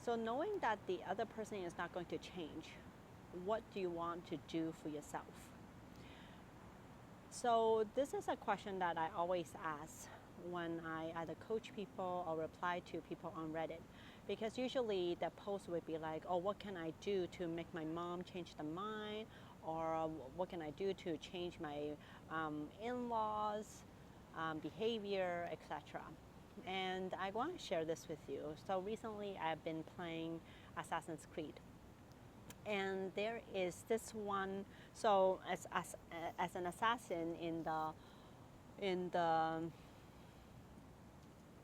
So knowing that the other person is not going to change, what do you want to do for yourself? So this is a question that I always ask when I either coach people or reply to people on Reddit. Because usually the post would be like, oh, what can I do to make my mom change their mind? Or what can I do to change my in-laws behavior, etc. And I want to share this with you. So recently I've been playing Assassin's Creed, and there is this one. So as an assassin in the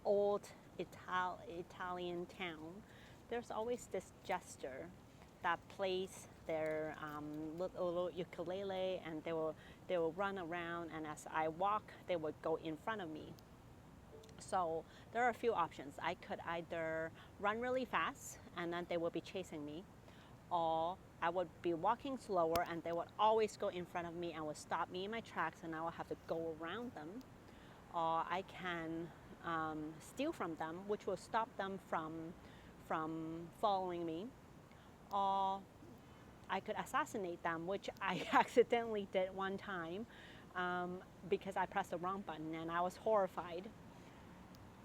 old Italian town, there's always this jester that plays their little ukulele, and they will run around, and as I walk they would go in front of me. So there are a few options. I could either run really fast and then they would be chasing me, or I would be walking slower and they would always go in front of me and would stop me in my tracks, and I would have to go around them. Or I can steal from them, which will stop them from following me. Or I could assassinate them, which I accidentally did one time because I pressed the wrong button and I was horrified.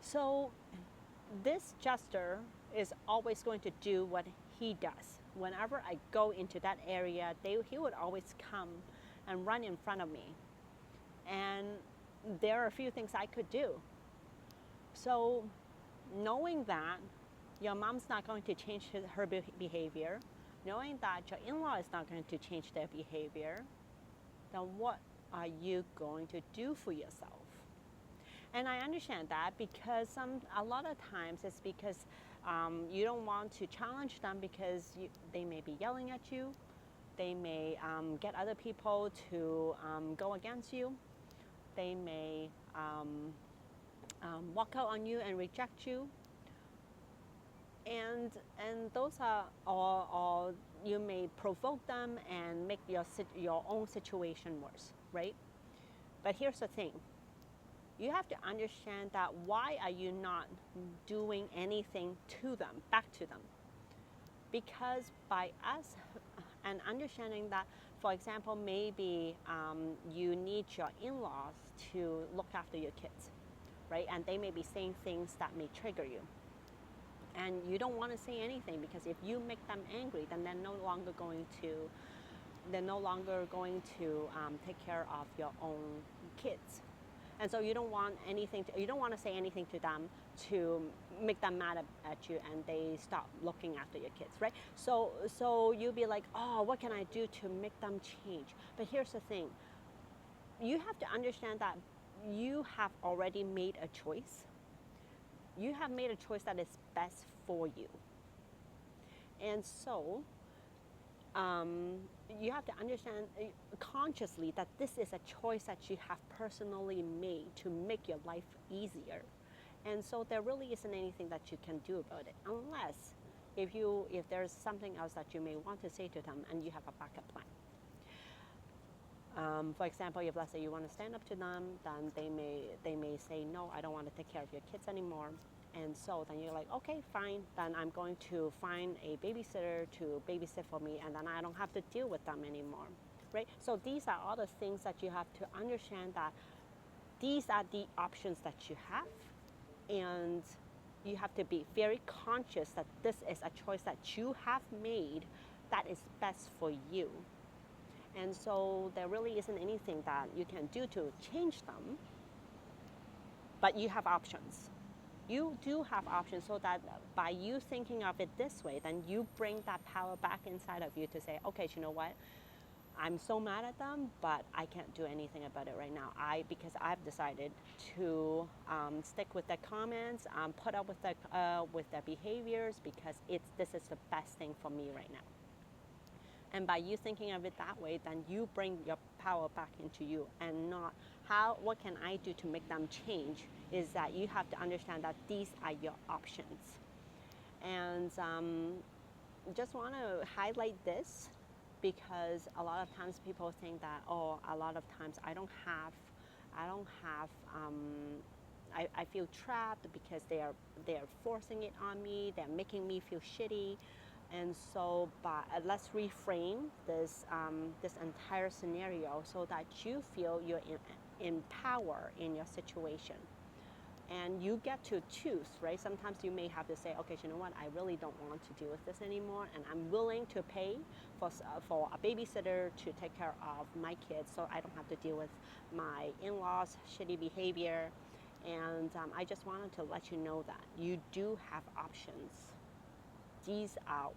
So this jester is always going to do what he does. Whenever I go into that area, he would always come and run in front of me. And there are a few things I could do. So knowing that your mom's not going to change her behavior, knowing that your in-law is not going to change their behavior, then what are you going to do for yourself? And I understand that because a lot of times it's because you don't want to challenge them because they may be yelling at you. They may get other people to go against you. They may walk out on you and reject you. And those are, or you may provoke them and make your own situation worse, right? But here's the thing. You have to understand that why are you not doing anything to them, back to them? Because by us and understanding that, for example, maybe you need your in-laws to look after your kids, right? And they may be saying things that may trigger you. And you don't want to say anything because if you make them angry, then they're no longer going to take care of your own kids. And so you don't want to say anything to them to make them mad at you and they stop looking after your kids, right? So you'll be like, oh, what can I do to make them change? But here's the thing. You have to understand that you have already made a choice. You have made a choice that is best for you. And so you have to understand consciously that this is a choice that you have personally made to make your life easier. And so there really isn't anything that you can do about it, unless if there's something else that you may want to say to them and you have a backup plan. For example, if let's say you want to stand up to them, then they may say, no, I don't want to take care of your kids anymore. And so then you're like, okay, fine, then I'm going to find a babysitter to babysit for me, and then I don't have to deal with them anymore, right? So these are all the things that you have to understand, that these are the options that you have, and you have to be very conscious that this is a choice that you have made that is best for you. And so there really isn't anything that you can do to change them, but you have options. You do have options, so that by you thinking of it this way, then you bring that power back inside of you to say, okay, you know what? I'm so mad at them, but I can't do anything about it right now. Because I've decided to stick with their comments, put up with their behaviors, because this is the best thing for me right now. And by you thinking of it that way, then you bring your power back into you, and not what can I do to make them change, is that you have to understand that these are your options. And just want to highlight this because a lot of times people think that, oh, a lot of times I don't have I feel trapped because they're forcing it on me. They're making me feel shitty. And so, but let's reframe this entire scenario so that you feel you're in power in your situation. And you get to choose, right? Sometimes you may have to say, okay, you know what? I really don't want to deal with this anymore, and I'm willing to pay for a babysitter to take care of my kids, so I don't have to deal with my in-laws' shitty behavior. And I just wanted to let you know that you do have options. These are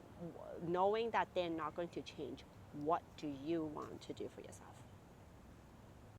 knowing that they're not going to change. What do you want to do for yourself?